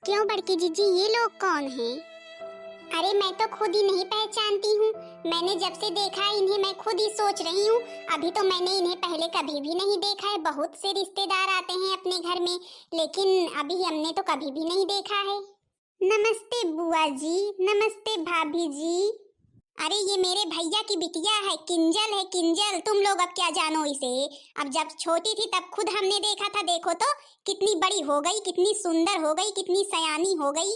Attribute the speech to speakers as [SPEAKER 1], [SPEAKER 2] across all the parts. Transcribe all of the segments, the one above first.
[SPEAKER 1] क्यों बड़की जीजी, ये लोग कौन हैं? अरे मैं तो खुद ही नहीं पहचानती हूँ। मैंने जब से देखा है इन्हें मैं खुद ही सोच रही हूँ अभी तो मैंने इन्हें पहले कभी भी नहीं देखा है। बहुत से रिश्तेदार आते हैं अपने घर में, लेकिन अभी हमने तो कभी भी नहीं देखा है। नमस्ते बुआ जी, नमस्ते भाभी जी। अरे ये मेरे भैया की बिटिया है, किंजल है किंजल। तुम लोग अब क्या जानो इसे। अब जब छोटी थी तब खुद हमने देखा था, देखो तो कितनी बड़ी हो गई, कितनी सुंदर हो गई, कितनी सयानी हो गई।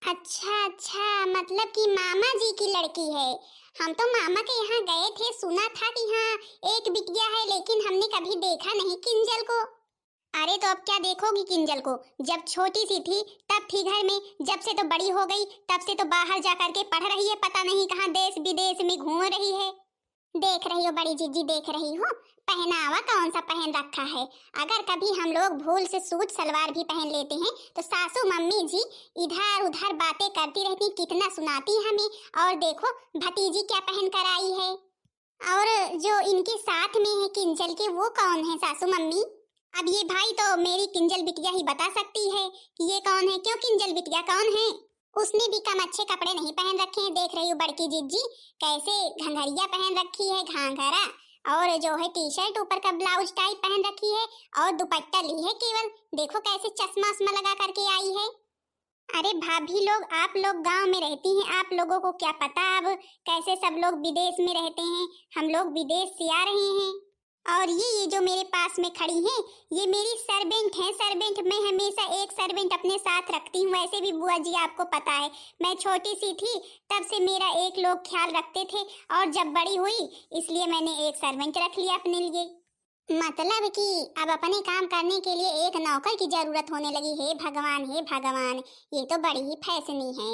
[SPEAKER 1] अच्छा अच्छा, मतलब कि मामा जी की लड़की है। हम तो मामा के यहाँ गए थे, सुना था कि हाँ एक बिटिया है, लेकिन हमने कभी देखा नहीं किंजल को। अरे तो अब क्या देखोगी किंजल को, जब छोटी सी थी तब थी घर में, जब से तो बड़ी हो गई तब से तो बाहर जा करके पढ़ रही है, पता नहीं कहाँ देश विदेश में घूम रही है। देख रही हो बड़ी जीजी, देख रही हो पहनावा कौन सा पहन रखा है। अगर कभी हम लोग भूल से सूट सलवार भी पहन लेते हैं तो सासू मम्मी जी इधर उधर बातें करती रहती, कितना सुनाती हमें। और देखो भतीजी क्या पहन कर आई है। और जो इनके साथ में है किंजल के, वो कौन है सासू मम्मी? अब ये भाई तो मेरी किंजल बिटिया ही बता सकती है कि ये कौन है। क्यों किंजल बिटिया कौन है? उसने भी कम अच्छे कपड़े नहीं पहन रखे हैं। देख रही हो बड़की जीजी कैसे घंघरिया पहन रखी है, घाघरा, और जो है टी शर्ट ऊपर का ब्लाउज टाइप पहन रखी है, और दुपट्टा ली है केवल। देखो कैसे चश्मा उस्मा लगा करके आई है। अरे भाभी लोग, आप लोग गांव में रहती हैं, आप लोगों को क्या पता अब कैसे सब लोग विदेश में रहते हैं। हम लोग विदेश से आ रहे हैं। और ये जो मेरे पास में खड़ी हैं, ये मेरी सर्वेंट हैं। सर्वेंट, मैं हमेशा एक सर्वेंट अपने साथ रखती हूँ। ऐसे भी बुआ जी आपको पता है, मैं छोटी सी थी तब से मेरा एक लोग ख्याल रखते थे, और जब बड़ी हुई इसलिए मैंने एक सर्वेंट रख लिया अपने लिए। मतलब कि अब अपने काम करने के लिए एक नौकर की जरूरत होने लगी। हे भगवान, हे भगवान, ये तो बड़ी ही फैसनी है।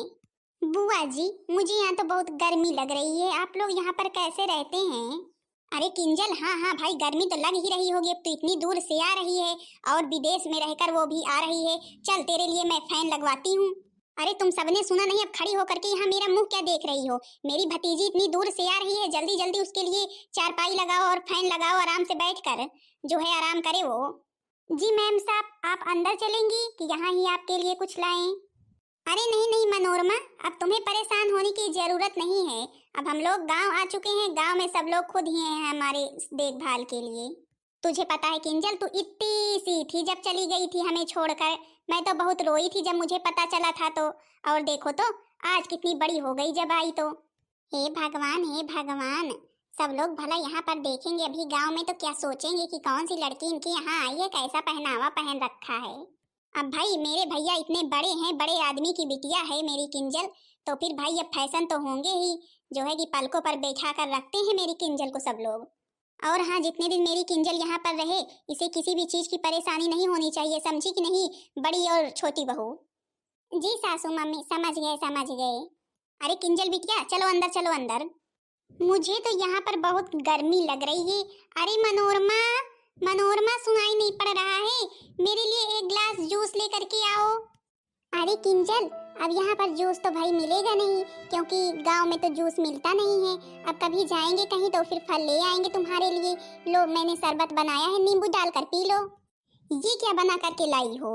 [SPEAKER 1] बुआ जी मुझे यहाँ तो बहुत गर्मी लग रही है, आप लोग यहाँ पर कैसे रहते हैं? अरे किंजल, हाँ हाँ भाई, गर्मी तो लग ही रही होगी, अब तो इतनी दूर से आ रही है और विदेश में रहकर वो भी आ रही है। चल तेरे लिए मैं फैन लगवाती हूँ। अरे तुम सबने सुना नहीं, अब खड़ी होकर के यहाँ मेरा मुंह क्या देख रही हो? मेरी भतीजी इतनी दूर से आ रही है, जल्दी जल्दी उसके लिए चारपाई लगाओ और फैन लगाओ, आराम से बैठ कर जो है आराम करे वो। जी मैम साहब, आप अंदर चलेंगी कि यहाँ ही आपके लिए कुछ लाएं? अरे नहीं नहीं मनोरमा, अब तुम्हें परेशान होने की जरूरत नहीं है। अब हम लोग गांव आ चुके हैं, गांव में सब लोग खुद ही हैं हमारे देखभाल के लिए। तुझे पता है किंजल, तू इतनी सी थी जब चली गई थी हमें छोड़कर। मैं तो बहुत रोई थी जब मुझे पता चला था तो, और देखो तो आज कितनी बड़ी हो गई जब आई तो। हे भगवान, हे भगवान, सब लोग भला यहाँ पर देखेंगे अभी गांव में तो क्या सोचेंगे कि कौन सी लड़की इनके यहाँ आई है, कैसा पहनावा पहन रखा है। अब भाई मेरे भैया इतने बड़े हैं, बड़े आदमी की बिटिया है मेरी किंजल, तो फिर भाई अब फैशन तो होंगे ही, जो है कि पलकों पर बैठा कर रखते हैं मेरी किंजल को सब लोग। और हाँ, जितने दिन मेरी किंजल यहाँ पर रहे इसे किसी भी चीज की परेशानी नहीं होनी चाहिए, समझी कि नहीं बड़ी और छोटी बहू? जी सासू मम्मी, समझ गए समझ गए। अरे किंजल बिटिया चलो अंदर, चलो अंदर। मुझे तो यहाँ पर बहुत गर्मी लग रही है। अरे मनोरमा, मनोरमा सुनाई नहीं पड़ रहा है, मेरे लिए एक ग्लास जूस लेकर के आओ। अरे किंजल, अब यहाँ पर जूस तो भाई मिलेगा नहीं, क्योंकि गांव में तो जूस मिलता नहीं है। अब कभी जाएंगे कहीं तो फिर फल ले आएंगे तुम्हारे लिए। लो मैंने शरबत बनाया है, नींबू डालकर पी लो। ये क्या बना करके लाई हो?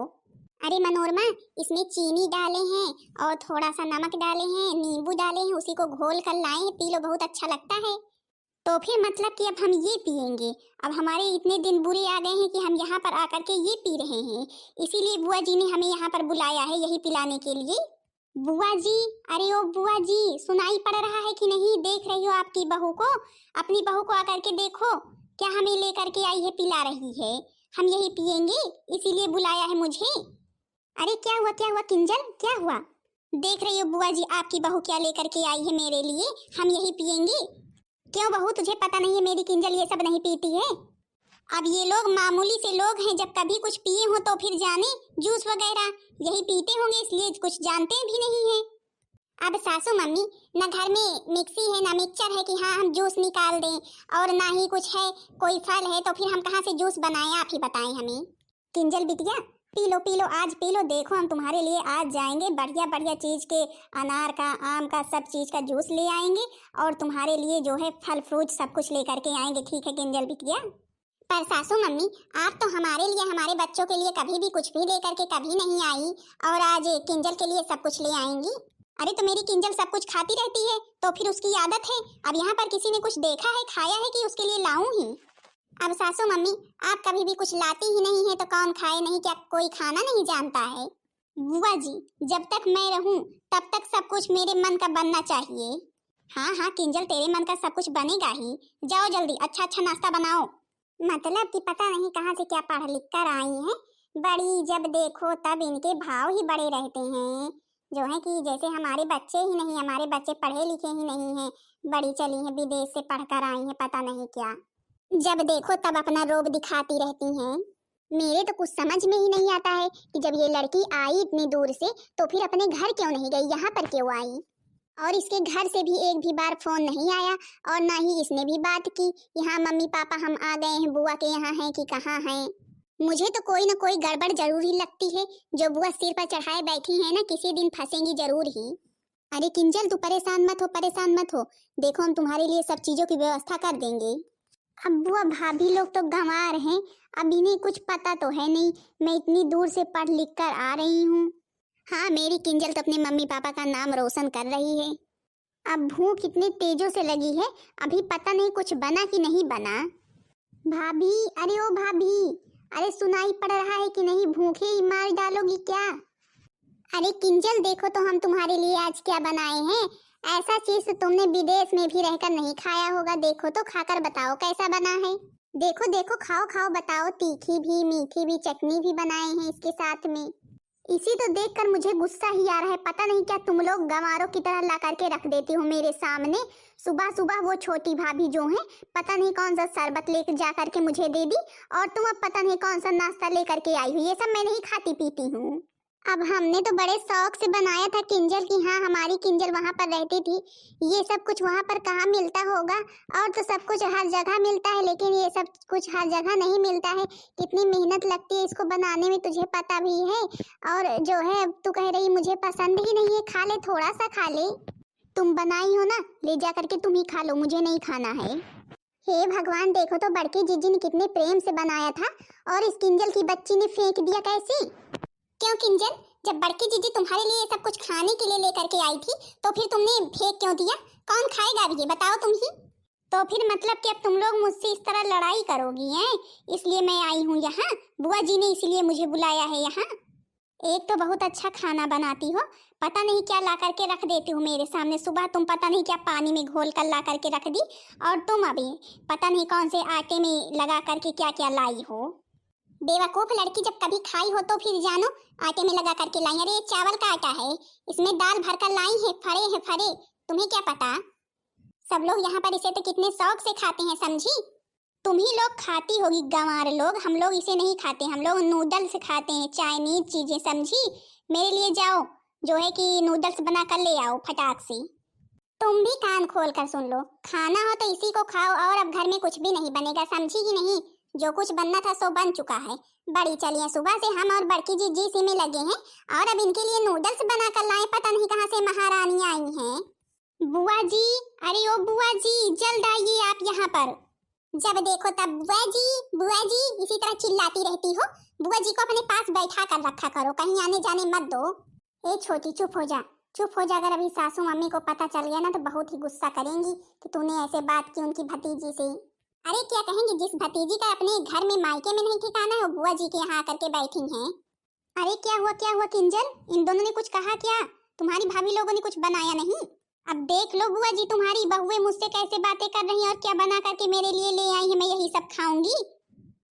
[SPEAKER 1] अरे मनोरमा, इसमें चीनी डाले हैं और थोड़ा सा नमक डाले हैं, नींबू डाले हैं, उसी को घोल कर लाए हैं, पी लो, बहुत अच्छा लगता है। तो फिर मतलब कि अब हम ये पियेंगे? अब हमारे इतने दिन बुरे आ गए हैं कि हम यहाँ पर आकर के ये पी रहे हैं, इसीलिए बुआ जी ने हमें यहाँ पर बुलाया है यही पिलाने के लिए। बुआ जी, अरे ओ बुआ जी, सुनाई पड़ रहा है कि नहीं? देख रही हो आपकी बहू को? अपनी बहू को आकर के देखो, क्या हमें लेकर के आई है, पिला रही है। हम यही पियेंगे, इसीलिए बुलाया है मुझे। अरे क्या हुआ, क्या हुआ किंजल, क्या हुआ? देख रही हो बुआ जी आपकी बहू क्या लेकर के आई है मेरे लिए, हम यही पियेंगे। क्यों बहू, तुझे पता नहीं है मेरी किंजल ये सब नहीं पीती है? अब ये लोग मामूली से लोग हैं, जब कभी कुछ पिए हो तो फिर जाने जूस वगैरह यही पीते होंगे, इसलिए कुछ जानते भी नहीं है। अब सासू मम्मी, न घर में मिक्सी है ना मिक्सचर है कि हाँ हम जूस निकाल दें, और ना ही कुछ है कोई फल है, तो फिर हम कहाँ से जूस बनाएं, आप ही बताएं हमें। किंजल बिटिया पी लो पी लो, आज पी लो, देखो हम तुम्हारे लिए आज जाएंगे बढ़िया बढ़िया चीज के, अनार का, आम का, सब चीज का जूस ले आएंगे, और तुम्हारे लिए जो है फल फ्रूट सब कुछ लेकर के आएंगे, ठीक है किंजल बिटिया? पर सासू मम्मी, आप तो हमारे लिए, हमारे बच्चों के लिए कभी भी कुछ भी लेकर के कभी नहीं आई, और आज किंजल के लिए सब कुछ ले आएंगी। अरे तो मेरी किंजल सब कुछ खाती रहती है, तो फिर उसकी आदत है। अब यहाँ पर किसी ने कुछ देखा है, खाया है कि उसके लिए लाऊं ही? अब सासू मम्मी, आप कभी भी कुछ लाती ही नहीं है तो कौन खाए? नहीं क्या कोई खाना नहीं जानता है? बुआ जी, जब तक मैं रहूं तब तक सब कुछ मेरे मन का बनना चाहिए। हाँ हाँ किंजल, तेरे मन का सब कुछ बनेगा ही। जाओ जल्दी अच्छा अच्छा नाश्ता बनाओ। मतलब कि पता नहीं कहाँ से क्या पढ़ लिख कर आई हैं। बड़ी जब देखो तब इनके भाव ही बड़े रहते हैं, जो है कि जैसे हमारे बच्चे ही नहीं, हमारे बच्चे पढ़े लिखे ही नहीं हैं। बड़ी चली हैं, विदेश से पढ़कर आई हैं, पता नहीं क्या। जब देखो तब अपना रोब दिखाती रहती हैं। मेरे तो कुछ समझ में ही नहीं आता है कि जब ये लड़की आई इतनी दूर से तो फिर अपने घर क्यों नहीं गई, यहाँ पर क्यों आई? और इसके घर से भी एक भी बार फोन नहीं आया, और ना ही इसने भी बात की यहाँ मम्मी पापा हम आ गए हैं, बुआ के यहाँ हैं कि कहाँ हैं। मुझे तो कोई ना कोई गड़बड़ जरूर ही लगती है। जो बुआ सिर पर चढ़ाए बैठी है ना, किसी दिन फंसेंगी जरूर ही। अरे किंजल, तू परेशान मत हो, परेशान मत हो। देखो हम तुम्हारे लिए सब चीजों की व्यवस्था कर देंगे। अब बुआ भाभी लोग तो गंवार हैं, अब इन्हें कुछ पता तो है नहीं, मैं इतनी दूर से पढ़ लिख कर आ रही हूँ। हाँ, मेरी किंजल तो अपने मम्मी पापा का नाम रोशन कर रही है। अब भूख इतने तेजों से लगी है, अभी पता नहीं कुछ बना कि नहीं बना। भाभी, अरे ओ भाभी, अरे सुनाई पड़ रहा है कि नहीं? भूखे ही मार डालोगी क्या? अरे किंजल, देखो तो हम तुम्हारे लिए आज क्या बनाए हैं। ऐसा चीज तो तुमने विदेश में भी रहकर नहीं खाया होगा। देखो तो खाकर बताओ कैसा बना है। देखो देखो, खाओ खाओ, बताओ। तीखी भी मीठी भी चटनी भी बनाए हैं इसके साथ में। इसी तो देखकर मुझे गुस्सा ही आ रहा है। पता नहीं क्या तुम लोग गंवारों की तरह ला करके रख देती हो मेरे सामने। सुबह सुबह वो छोटी भाभी जो है, पता नहीं कौन सा शरबत लेकर जा करके मुझे दे दी, और तुम अब पता नहीं कौन सा नाश्ता लेकर के आई हो। ये सब मैं नहीं खाती पीती हूँ। अब हमने तो बड़े शौक से बनाया था किंजल की, हाँ हमारी किंजल वहाँ पर रहती थी। ये सब कुछ वहाँ पर कहाँ मिलता होगा? और तो सब कुछ हर जगह मिलता है, लेकिन ये सब कुछ हर जगह नहीं मिलता है। कितनी मेहनत लगती है इसको बनाने में, तुझे पता भी है। और जो है, तू कह रही मुझे पसंद ही नहीं है, खा ले, थोड़ा सा खा ले। तुम बनाई हो ना, ले जा करके तुम ही खा लो, मुझे नहीं खाना है। हे भगवान, देखो तो बड़की जीजी ने कितने प्रेम से बनाया था, और इस किंजल की बच्ची ने फेंक दिया कैसे? क्यों किंजल, जब बड़की जीजी तुम्हारे लिए सब कुछ खाने के लिए लेकर के आई थी, तो फिर तुमने फेंक क्यों दिया? कौन खाएगा अब ये बताओ तुम ही। तो फिर मतलब कि अब तुम लोग मुझसे इस तरह लड़ाई करोगी हैं? इसलिए मैं आई हूँ यहाँ, बुआ जी ने इसलिए मुझे बुलाया है यहाँ। एक तो बहुत अच्छा खाना बनाती हो, पता नहीं क्या ला करके रख देती हो मेरे सामने। सुबह तुम पता नहीं क्या पानी में घोल कर ला करके रख दी, और तुम अभी पता नहीं कौन से आटे में लगा करके क्या क्या लाई हो। बेवकूफ लड़की, जब कभी खाई हो तो फिर जानो आटे में लगा करके लाई। अरे चावल का आटा है, इसमें दाल भरकर लाई है, फरे हैं फरे, तुम्हें क्या पता? सब लोग यहाँ पर इसे तो कितने शौक से खाते हैं, समझी? तुम ही लोग खाती होगी गंवार लोग, हम लोग इसे नहीं खाते। हम लोग नूडल्स खाते हैं, चाइनीज चीजें, समझी? मेरे लिए जाओ, जो है कि नूडल्स बना कर ले आओ फटाक से। तुम भी कान खोल कर सुन लो, खाना हो तो इसी को खाओ, और अब घर में कुछ भी नहीं बनेगा, समझी कि नहीं? जो कुछ बनना था सो बन चुका है। बड़ी चलिए, सुबह से हम और बड़की जीजी इसी में लगे हैं, और अब इनके लिए नूडल्स बना कर लाए, पता नहीं कहाँ से महारानी आई हैं। बुआ जी, अरे ओ बुआ जी, जल्द आइए आप यहाँ पर। जब देखो तब बुआ जी इसी तरह चिल्लाती रहती हो। बुआ जी को अपने पास बैठा कर रखा करो, कहीं आने जाने मत दो। ए छोटी, चुप हो जा, चुप हो जा। अगर अभी सासू मम्मी को पता चल गया ना तो बहुत ही गुस्सा करेंगी कि तूने ऐसे बात की उनकी भतीजी से। अरे क्या कहेंगे, जिस भतीजी का अपने घर में मायके में नहीं ठिकाना है, वो बुआ जी के यहाँ आकर के बैठी हैं। अरे क्या हुआ किंजल, इन दोनों ने कुछ कहा क्या? तुम्हारी भाभी लोगों ने कुछ बनाया नहीं? अब देख लो बुआ जी, तुम्हारी बहुएं मुझसे कैसे बातें कर रही हैं, और क्या बना करके मेरे लिए ले आई है, मैं यही सब खाऊंगी।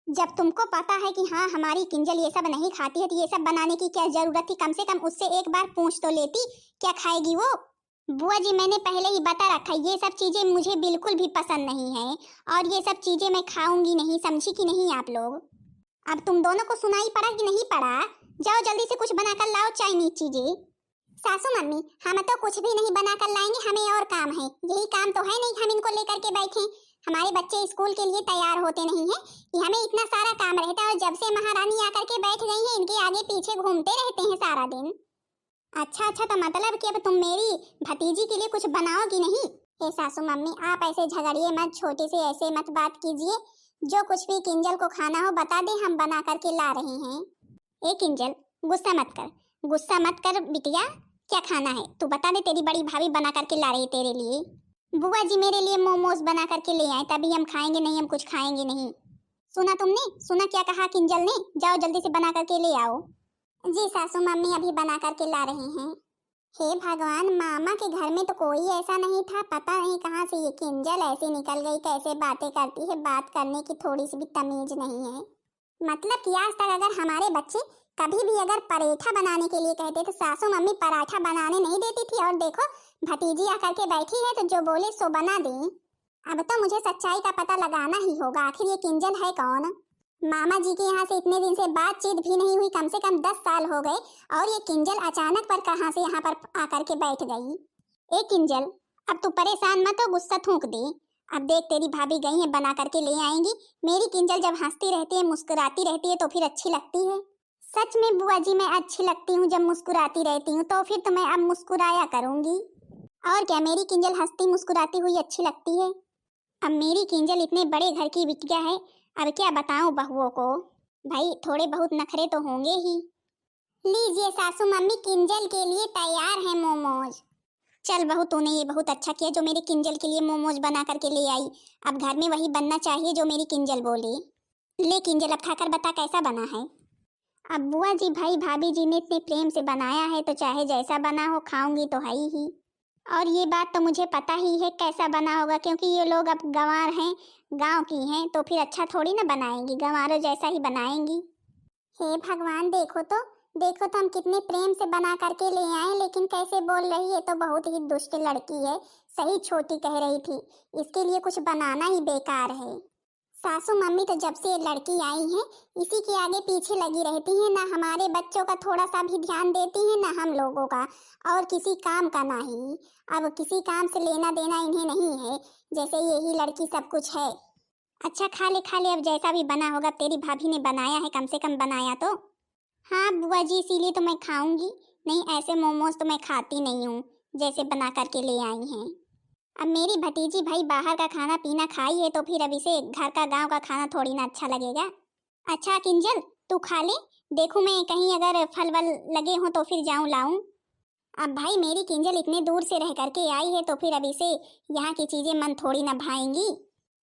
[SPEAKER 1] जब तुमको पता है कि हाँ हमारी किंजल ये सब नहीं खाती है, तो ये सब बनाने की क्या जरूरत थी? कम से कम उससे एक बार पूछ तो लेती, क्या खाएगी वो? बुआ जी, मैंने पहले ही बता रखा है, ये सब चीजें मुझे बिल्कुल भी पसंद नहीं है, और ये सब चीजें मैं खाऊंगी नहीं, समझी कि नहीं आप लोग? अब तुम दोनों को सुनाई पड़ा कि नहीं पड़ा? जाओ जल्दी से कुछ बनाकर लाओ चाइनीज चीजें। सासू मम्मी, हम तो कुछ भी नहीं बनाकर लाएंगे, हमें और काम है। यही काम तो है नहीं कि हम इनको लेकर के बैठे। हमारे बच्चे स्कूल के लिए तैयार होते नहीं हैं कि हमें इतना सारा काम रहता है, और जब से महारानी आकर के बैठ गई है, इनके आगे पीछे घूमते रहते हैं सारा दिन। अच्छा, तो मतलब कि अब तुम मेरी भतीजी के लिए कुछ बनाओगी नहीं? हे सासू मम्मी, आप ऐसे झगड़िए मत, छोटे से ऐसे मत बात कीजिए। जो कुछ भी किंजल को खाना हो बता दे, हम बना करके ला रहे हैं। ए किंजल, गुस्सा मत कर, गुस्सा मत कर बिटिया। क्या खाना है तू बता दे, तेरी बड़ी भाभी बना करके ला रही है तेरे लिए। बुआ जी मेरे लिए मोमोज बना करके ले आए, तभी हम खाएंगे, नहीं हम कुछ खाएंगे नहीं। सुना तुमने, सुना क्या कहा किंजल ने? जाओ जल्दी से बना करके ले आओ। जी सासू मम्मी अभी बना करके ला रही हैं। हे भगवान, मामा के घर में तो कोई ऐसा नहीं था, पता नहीं कहाँ से ये किंजल ऐसे निकल गई, कैसे बातें करती है, बात करने की थोड़ी सी भी तमीज नहीं है। मतलब कि आज तक अगर हमारे बच्चे कभी भी अगर पराठा बनाने के लिए कहते तो सासू मम्मी पराठा बनाने नहीं देती थी, और देखो भतीजी आकर के बैठी है तो जो बोले सो बना दे। अब तो मुझे सच्चाई का पता लगाना ही होगा, आखिर ये किंजल है कौन। मामा जी के यहाँ से इतने दिन से बातचीत भी नहीं हुई, कम से कम 10 साल हो गए, और ये किंजल अचानक पर कहाँ से यहाँ पर आकर के बैठ गई। ए किंजल, अब तू परेशान मत हो, गुस्सा थूक दे। अब देख तेरी भाभी गई है, बना करके ले आएंगी। मेरी किंजल जब हंसती रहती है, मुस्कुराती रहती है तो फिर अच्छी लगती है। सच में बुआ जी मैं अच्छी लगती हूँ जब मुस्कुराती रहती हूँ, तो फिर तो मैं अब मुस्कुराया करूंगी। और क्या, मेरी किंजल हंसती मुस्कुराती हुई अच्छी लगती है। अब मेरी किंजल इतने बड़े घर की बिटिया है, अब क्या बताऊं बहुओं को। भाई थोड़े बहुत नखरे तो होंगे ही। लीजिए सासू मम्मी, किंजल के लिए तैयार है मोमोज। चल बहू, तूने ये बहुत अच्छा किया जो मेरी किंजल के लिए मोमोज बना करके ले आई। अब घर में वही बनना चाहिए जो मेरी किंजल बोले। ले किंजल, अब खाकर बता कैसा बना है। अब बुआ जी भाई भाभी जी ने इतने प्रेम से बनाया है तो चाहे जैसा बना हो खाऊंगी तो है ही। और ये बात तो मुझे पता ही है कैसा बना होगा, क्योंकि ये लोग अब गंवार हैं, गांव की हैं, तो फिर अच्छा थोड़ी ना बनाएंगी, गंवारों जैसा ही बनाएंगी। हे भगवान, देखो तो, देखो तो हम कितने प्रेम से बना करके ले आए, लेकिन कैसे बोल रही है, तो बहुत ही दुष्ट लड़की है। सही छोटी कह रही थी, इसके लिए कुछ बनाना ही बेकार है। सासू मम्मी तो जब से ये लड़की आई है इसी के आगे पीछे लगी रहती है, ना हमारे बच्चों का थोड़ा सा भी ध्यान देती है, ना हम लोगों का, और किसी काम का नहीं। अब किसी काम से लेना देना इन्हें नहीं है, जैसे यही लड़की सब कुछ है। अच्छा खा ले खा ले, अब जैसा भी बना होगा, तेरी भाभी ने बनाया है, कम से कम बनाया तो। हाँ बुआ जी, इसीलिए तो मैं खाऊंगी, नहीं ऐसे मोमोज तो मैं खाती नहीं हूँ जैसे बना करके ले आई हैं। अब मेरी भतीजी भाई बाहर का खाना पीना खाई है तो फिर अब इसे घर का गांव का खाना थोड़ी ना अच्छा लगेगा। अच्छा किंजल, तू खा ले, देखूं मैं कहीं अगर फल वल लगे हों तो फिर जाऊं लाऊं। अब भाई मेरी किंजल इतने दूर से रह करके आई है तो फिर अब इसे यहाँ की चीजें मन थोड़ी ना भाएंगी।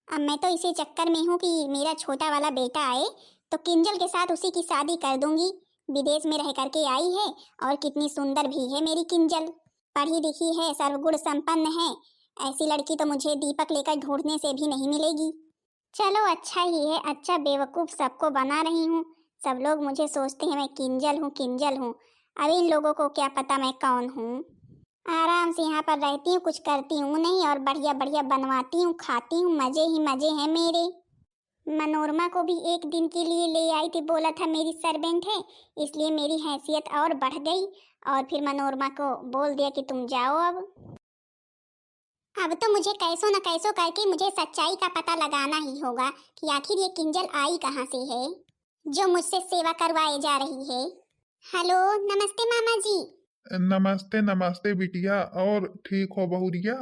[SPEAKER 1] अब मैं तो इसी चक्कर में हूँ कि मेरा छोटा वाला बेटा आए तो किंजल के साथ उसी की शादी कर दूंगी। विदेश में रह करके आई है और कितनी सुंदर भी है मेरी किंजल, पढ़ी लिखी है, सर्वगुण संपन्न है। ऐसी लड़की तो मुझे दीपक लेकर ढूंढने से भी नहीं मिलेगी। चलो अच्छा ही है, अच्छा बेवकूफ सबको बना रही हूँ। सब लोग मुझे सोचते हैं मैं किंजल हूँ किंजल हूँ। अब इन लोगों को क्या पता मैं कौन हूँ। आराम से यहाँ पर रहती हूँ, कुछ करती हूँ नहीं, और बढ़िया बढ़िया बनवाती हूँ, खाती हूँ, मजे ही मजे हैं मेरे। मनोरमा को भी एक दिन के लिए ले आई थी, बोला था मेरी सर्वेंट है, इसलिए मेरी हैसियत और बढ़ गई, और फिर मनोरमा को बोल दिया कि तुम जाओ। अब तो मुझे कैसो न कैसो करके मुझे सच्चाई का पता लगाना ही होगा कि आखिर ये किंजल आई कहाँ से है जो मुझसे सेवा करवाए जा रही है। हेलो, नमस्ते मामा जी।
[SPEAKER 2] नमस्ते नमस्ते बिटिया, और ठीक हो बहुरिया?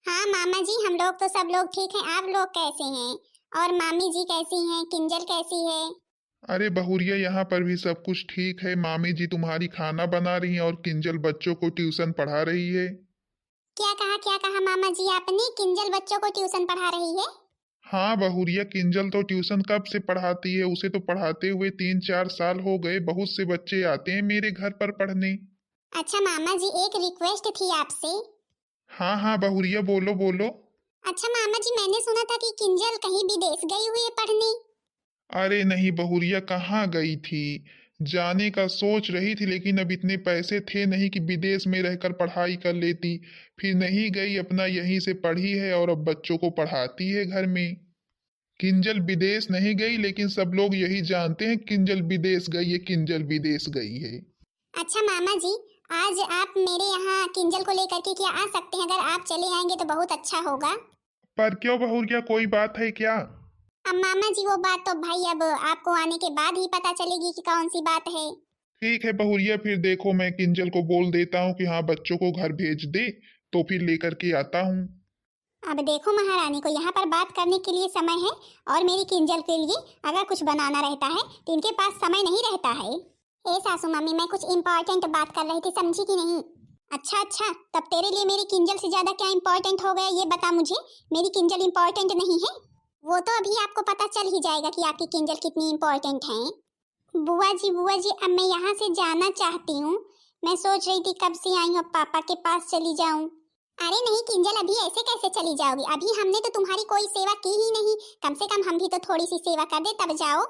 [SPEAKER 1] हाँ मामा जी, हम लोग तो सब लोग ठीक हैं, आप लोग कैसे हैं? और मामी जी कैसी हैं, किंजल कैसी है?
[SPEAKER 2] अरे बहुरिया, यहाँ पर भी सब कुछ ठीक है। मामी जी तुम्हारी खाना बना रही हैं और किंजल बच्चों को ट्यूशन पढ़ा रही है।
[SPEAKER 1] क्या कहा मामा जी आपने? किंजल बच्चों को ट्यूशन पढ़ा रही है?
[SPEAKER 2] हाँ बहुरिया, किंजल तो ट्यूशन कब से पढ़ाती है, उसे तो पढ़ाते हुए 3-4 साल हो गए। बहुत से बच्चे आते हैं मेरे घर पर पढ़ने।
[SPEAKER 1] अच्छा मामा जी, एक रिक्वेस्ट थी आपसे।
[SPEAKER 2] हाँ हाँ बहुरिया, बोलो बोलो।
[SPEAKER 1] अच्छा मामा जी, मैंने सुना था कि किंजल कहीं विदेश गई हुई है पढ़ने।
[SPEAKER 2] अरे नहीं बहुरिया, कहाँ गई थी। जाने का सोच रही थी, लेकिन अब इतने पैसे थे नहीं कि विदेश में रहकर पढ़ाई कर लेती। फिर नहीं गई, अपना यहीं से पढ़ी है और अब बच्चों को पढ़ाती है घर में। किंजल विदेश नहीं गई, लेकिन सब लोग यही जानते हैं किंजल विदेश गई है, किंजल विदेश गई है।
[SPEAKER 1] अच्छा मामा जी, आज आप मेरे यहाँ किंजल को लेकर के क्या आ सकते हैं? अगर आप चले आएंगे तो बहुत अच्छा होगा।
[SPEAKER 2] पर क्यों बहुरिया, कोई बात है क्या?
[SPEAKER 1] अब मामा जी वो बात तो भाई अब आपको आने के बाद ही पता चलेगी कि कौन सी बात है।
[SPEAKER 2] ठीक है बहुरिया, फिर देखो मैं किंजल को बोल देता हूँ कि हाँ बच्चों को घर भेज दे, तो फिर लेकर के आता हूँ।
[SPEAKER 1] अब देखो महारानी को यहाँ पर बात करने के लिए समय है, और मेरी किंजल के लिए अगर कुछ बनाना रहता है तो इनके पास समय नहीं रहता है। ए सासू मम्मी, मैं कुछ इम्पोर्टेंट बात कर रही थी, समझी कि नहीं? अच्छा अच्छा, तब तेरे लिए मेरी किंजल से ज्यादा क्या इम्पोर्टेंट हो गया ये बता मुझे। मेरी किंजल इम्पोर्टेंट नहीं है? वो तो अभी आपको पता चल ही जाएगा कि आपकी किंजल कितनी इम्पोर्टेंट है। बुआ जी, अब मैं यहाँ से जाना चाहती हूँ। मैं सोच रही थी कब से आई हूँ, पापा के पास चली जाऊँ। अरे नहीं किंजल, अभी ऐसे कैसे चली जाओगी? अभी हमने तो तुम्हारी कोई सेवा की ही नहीं, कम से कम हम भी तो थोड़ी सी सेवा कर दे तब जाओ।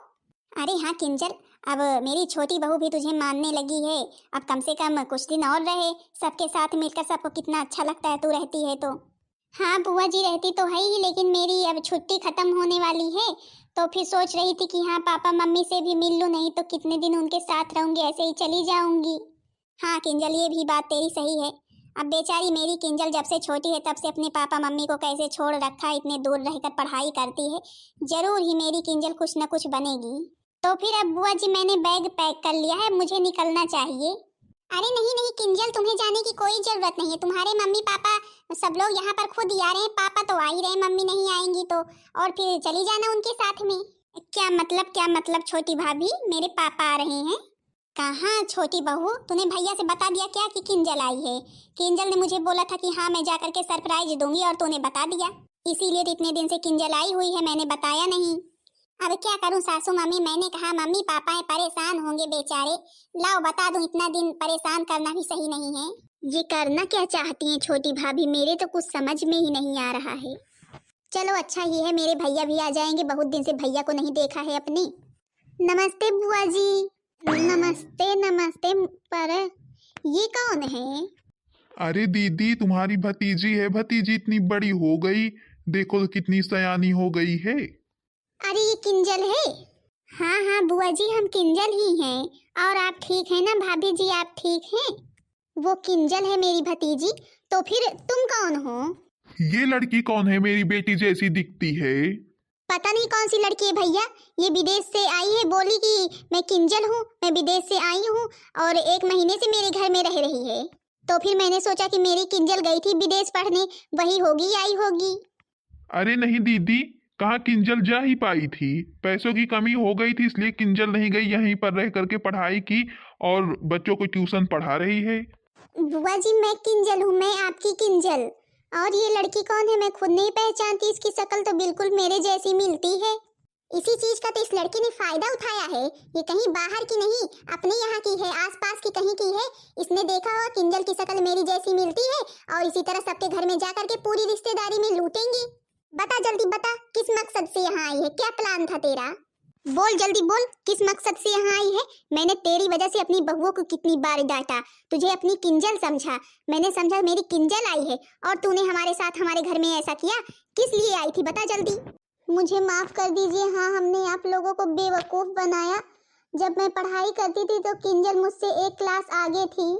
[SPEAKER 1] अरे हाँ किंजल, अब मेरी छोटी बहू भी तुझे मानने लगी है, अब कम से कम कुछ दिन और रहे, सबके साथ मिलकर सबको कितना अच्छा लगता है तू रहती है तो। हाँ बुआ जी रहती तो है ही, लेकिन मेरी अब छुट्टी खत्म होने वाली है, तो फिर सोच रही थी कि हाँ पापा मम्मी से भी मिल लूँ, नहीं तो कितने दिन उनके साथ रहूंगी, ऐसे ही चली जाऊंगी। हाँ किंजल, ये भी बात तेरी सही है। अब बेचारी मेरी किंजल जब से छोटी है तब से अपने पापा मम्मी को कैसे छोड़ रखा है, इतने दूर रहकर पढ़ाई करती है, जरूर ही मेरी किंजल कुछ न कुछ बनेगी। तो फिर अब बुआ जी मैंने बैग पैक कर लिया है, मुझे निकलना चाहिए। अरे नहीं नहीं किंजल, तुम्हें जाने की कोई जरूरत नहीं है, तुम्हारे मम्मी पापा सब लोग यहाँ पर खुद ही आ रहे हैं, पापा तो आ ही रहे, मम्मी नहीं आएंगी तो, और फिर चली जाना उनके साथ में। क्या मतलब छोटी भाभी, मेरे पापा आ रहे हैं? कहाँ छोटी बहू, तूने भैया से बता दिया क्या कि किंजल आई है? किंजल ने मुझे बोला था कि हाँ मैं जाकर के सरप्राइज दूंगी, और तूने बता दिया, इसीलिए तो इतने दिन से किंजल आई हुई है, मैंने बताया नहीं। अब क्या करूं सासू मम्मी, मैंने कहा मम्मी पापा है परेशान होंगे बेचारे, लाओ बता दूं, इतना दिन परेशान करना भी सही नहीं है। ये करना क्या चाहती हैं छोटी भाभी, मेरे तो कुछ समझ में ही नहीं आ रहा है। चलो अच्छा ये है मेरे भैया भी आ जाएंगे, बहुत दिन से भैया को नहीं देखा है अपनी। नमस्ते बुआ जी। नमस्ते नमस्ते, पर ये कौन है?
[SPEAKER 2] अरे दीदी, तुम्हारी भतीजी है, भतीजी इतनी बड़ी हो गई, देखो तो कितनी सयानी हो गई है।
[SPEAKER 1] अरे ये किंजल है? हाँ हाँ बुआ जी, हम किंजल ही हैं। और आप ठीक हैं ना भाभी जी, आप ठीक हैं? वो किंजल है मेरी भतीजी, तो फिर तुम कौन हो?
[SPEAKER 2] ये लड़की कौन है, मेरी बेटी जैसी दिखती है?
[SPEAKER 1] पता नहीं कौन सी लड़की है भैया, ये विदेश से आई है, बोली कि मैं किंजल हूँ, मैं विदेश से आई हूँ और 1 महीने से मेरे घर में रह रही है। तो फिर मैंने सोचा कि मेरी किंजल गई थी विदेश पढ़ने, वही होगी आई होगी।
[SPEAKER 2] अरे नहीं दीदी, कहाँ किंजल जा ही पाई थी, पैसों की कमी हो गई थी इसलिए किंजल नहीं गई, यहीं पर रह करके पढ़ाई की और बच्चों को ट्यूशन पढ़ा रही है।
[SPEAKER 1] बुआ जी मैं किंजल हूँ, मैं आपकी किंजल। और ये लड़की कौन है मैं खुद नहीं पहचानती, इसकी शक्ल तो बिल्कुल मेरे जैसी मिलती है। इसी चीज का तो इस लड़की ने फायदा उठाया है, ये कहीं बाहर की नहीं अपने यहाँ की है, आसपास की कहीं की है। इसने देखा होगा किंजल की शक्ल मेरी जैसी मिलती है, और इसी तरह सबके घर में जाकर के पूरी रिश्तेदारी में लूटेंगी। बता जल्दी बता, किस मकसद से यहाँ आई है, क्या प्लान था तेरा? बोल जल्दी बोल, किस मकसद से यहाँ आई है? मैंने तेरी वजह से अपनी बहुओं को कितनी बार डांटा, तुझे अपनी किंजल समझा, मैंने समझा मेरी किंजल आई है, और तूने हमारे साथ हमारे घर में ऐसा किया, किस लिए आई थी बता जल्दी। मुझे माफ कर दीजिए, हाँ हमने आप लोगों को बेवकूफ बनाया। जब मैं पढ़ाई करती थी तो किंजल मुझसे 1 क्लास आगे थी,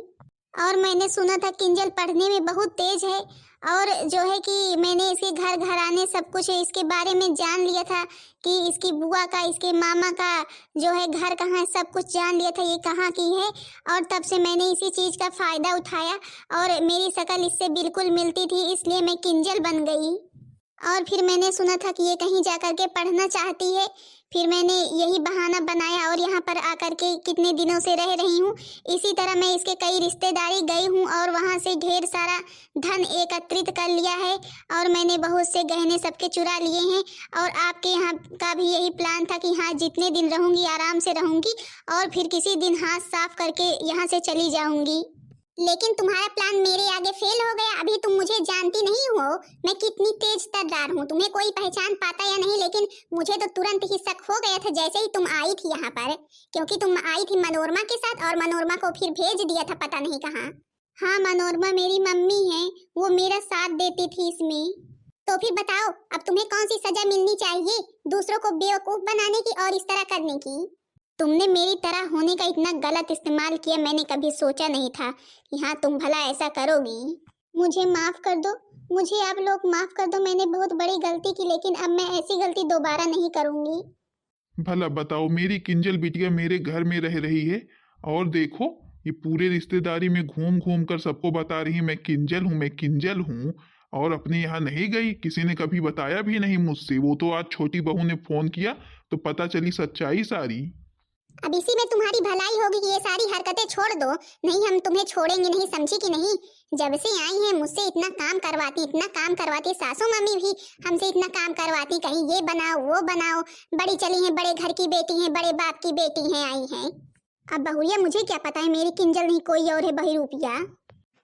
[SPEAKER 1] और मैंने सुना था किंजल पढ़ने में बहुत तेज है, और जो है कि मैंने इसके घर घराने सब कुछ इसके बारे में जान लिया था कि इसकी बुआ का, इसके मामा का जो है घर कहाँ है, सब कुछ जान लिया था ये कहाँ की है। और तब से मैंने इसी चीज़ का फ़ायदा उठाया, और मेरी शक्ल इससे बिल्कुल मिलती थी, इसलिए मैं किंजल बन गई। और फिर मैंने सुना था कि ये कहीं जाकर के पढ़ना चाहती है, फिर मैंने यही बहाना बनाया और यहाँ पर आकर के कितने दिनों से रह रही हूँ। इसी तरह मैं इसके कई रिश्तेदारी गई हूँ और वहाँ से ढेर सारा धन एकत्रित कर लिया है, और मैंने बहुत से गहने सबके चुरा लिए हैं। और आपके यहाँ का भी यही प्लान था कि हाँ जितने दिन रहूँगी आराम से रहूँगी, और फिर किसी दिन हाथ साफ करके यहाँ से चली जाऊँगी। लेकिन तुम्हारा प्लान मेरे आगे फेल हो गया। अभी तुम मुझे जानती नहीं हो मैं कितनी तेज तर्रार हूँ, तुम्हें कोई पहचान पाता या नहीं, लेकिन मुझे तो तुरंत ही शक हो गया था जैसे ही तुम आई थी यहाँ पर, क्योंकि तुम आई थी मनोरमा के साथ, और मनोरमा को फिर भेज दिया था पता नहीं कहाँ। हाँ मनोरमा मेरी मम्मी है, वो मेरा साथ देती थी इसमें। तो फिर बताओ अब तुम्हें कौन सी सजा मिलनी चाहिए, दूसरों को बेवकूफ बनाने की और इस तरह करने की? तुमने मेरी तरह होने का इतना गलत इस्तेमाल किया, मैंने कभी सोचा नहीं था कि हाँ तुम भला ऐसा करोगी। मुझे माफ कर दो, मुझे आप लोग माफ कर दो, मैंने बहुत बड़ी गलती की, लेकिन अब मैं ऐसी गलती दोबारा नहीं करूंगी।
[SPEAKER 2] भला बताओ, मेरी किंजल बिटिया मेरे घर में रह रही है, और देखो ये पूरे रिश्तेदारी में घूम घूम कर सबको बता रही है मैं किंजल हूँ, मैं किंजल हूँ। और अपने यहाँ नहीं गई? किसी ने कभी बताया भी नहीं मुझसे। वो तो आज छोटी बहू ने फोन किया तो पता चली सच्चाई सारी।
[SPEAKER 1] अब इसी में तुम्हारी भलाई होगी कि ये सारी हरकतें छोड़ दो, नहीं हम तुम्हें छोड़ेंगे नहीं, समझी कि नहीं। जब से आई हैं मुझसे इतना काम करवाती, सासू मम्मी भी हमसे इतना काम करवाती, कहीं ये बनाओ वो बनाओ। बड़ी चली हैं, बड़े घर की बेटी हैं, बड़े बाप की बेटी हैं, आई हैं। अब बहुरिया मुझे क्या पता है, मेरी किंजल नहीं कोई और है बहरूपिया।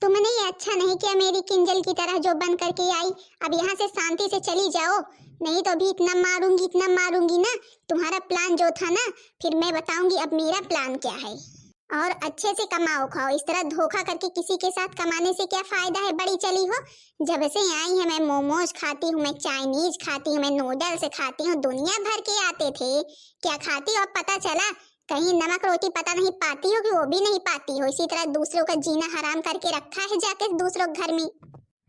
[SPEAKER 1] तुमने ये अच्छा नहीं किया मेरी किंजल की तरह जो बन करके आई। अब यहाँ से शांति से चली जाओ, नहीं तो अभी इतना मारूंगी ना। तुम्हारा प्लान जो था ना, फिर मैं बताऊंगी अब मेरा प्लान क्या है। और अच्छे से कमाओ खाओ, इस तरह धोखा करके किसी के साथ कमाने से क्या फायदा है। बड़ी चली हो, जब से आई है मैं मोमोज खाती हूँ, मैं चाइनीज खाती हूँ, मैं नूडल्स खाती हूँ, दुनिया भर के आते थे। क्या खाती हो अब पता चला? कहीं नमक रोटी पता नहीं पाती हो कि वो भी नहीं पाती हो। इसी तरह दूसरों का जीना हराम करके रखा है जाके दूसरों के घर में।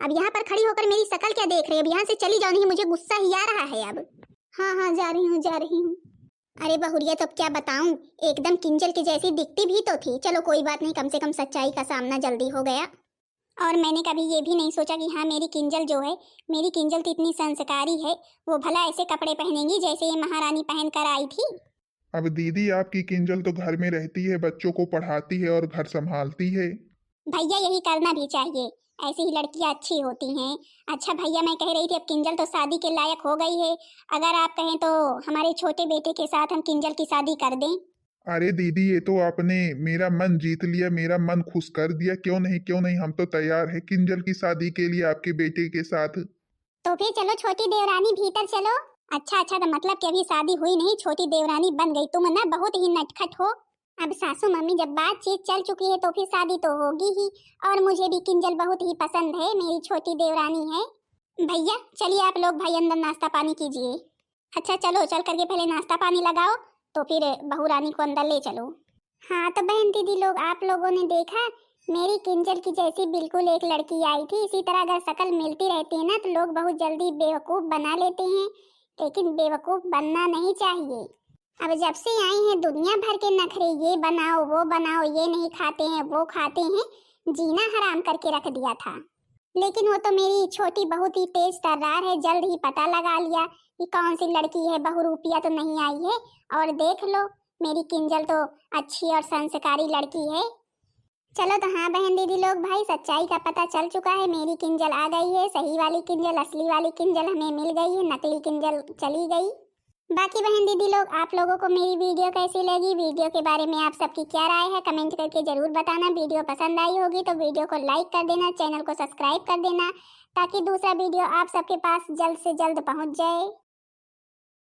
[SPEAKER 1] अब यहाँ पर खड़ी होकर मेरी शक्ल क्या देख रही है? अब यहाँ से चली जाओ, नहीं मुझे गुस्सा ही आ रहा है अब। हाँ जा रही हूँ। अरे बहुरिया तो अब क्या बताऊं, एकदम किंजल की जैसी दिखती भी तो थी। चलो कोई बात नहीं, कम से कम सच्चाई का सामना जल्दी हो गया। और मैंने कभी ये भी नहीं सोचा कि हाँ मेरी किंजल जो है, मेरी किंजल तो इतनी संस्कारी है, वो भला ऐसे कपड़े पहनेंगी जैसे ये महारानी पहन कर आई थी।
[SPEAKER 2] अब दीदी आपकी किंजल तो घर में रहती है, बच्चों को पढ़ाती है और घर संभालती है।
[SPEAKER 1] भैया यही करना भी चाहिए, ऐसी ही लड़कियां अच्छी होती हैं। अच्छा भैया मैं कह रही थी अब किंजल तो शादी के लायक हो गई है, अगर आप कहें तो हमारे छोटे बेटे के साथ हम किंजल की शादी कर दें।
[SPEAKER 2] अरे दीदी ये तो आपने मेरा मन जीत लिया, मेरा मन खुश कर दिया। क्यों नहीं, हम तो तैयार है किंजल की शादी के लिए आपके बेटे के साथ।
[SPEAKER 1] तो फिर चलो छोटी देवरानी भीतर चलो। अच्छा तो मतलब कि अभी शादी हुई नहीं, छोटी देवरानी बन गई। तुम ना बहुत ही नटखट हो। अब सासू मम्मी जब बातचीत चल चुकी है तो फिर शादी तो होगी ही। और मुझे भी किंजल बहुत ही पसंद है, मेरी छोटी देवरानी है। भैया चलिए आप लोग भाई अंदर नाश्ता पानी कीजिए। अच्छा चलो चल करके पहले नाश्ता पानी लगाओ, तो फिर बहू रानी को अंदर ले चलो। हाँ तो बहन दीदी लोग, आप लोगों ने देखा मेरी किंजल की जैसी बिल्कुल एक लड़की आई थी। इसी तरह अगर शक्ल मिलती रहती है ना तो लोग बहुत जल्दी बेवकूफ बना लेते हैं, लेकिन बेवकूफ बनना नहीं चाहिए। अब जब से आई हैं दुनिया भर के नखरे, ये बनाओ वो बनाओ, ये नहीं खाते हैं वो खाते हैं, जीना हराम करके रख दिया था। लेकिन वो तो मेरी छोटी बहुत ही तेज तर्रार है, जल्द ही पता लगा लिया कि कौन सी लड़की है, बहुरूपिया तो नहीं आई है। और देख लो मेरी किंजल तो अच्छी और संस्कारी लड़की है। चलो तो हाँ बहन दीदी लोग भाई, सच्चाई का पता चल चुका है, मेरी किंजल आ गई है। सही वाली किंजल, असली वाली किंजल हमें मिल गई है, नकली किंजल चली गई। बाकी बहन दीदी लोग, आप लोगों को मेरी वीडियो कैसी लगी, वीडियो के बारे में आप सबकी क्या राय है, कमेंट करके जरूर बताना। वीडियो पसंद आई होगी तो वीडियो को लाइक कर देना, चैनल को सब्सक्राइब कर देना, ताकि दूसरा वीडियो आप सबके पास जल्द से जल्द पहुंच जाए।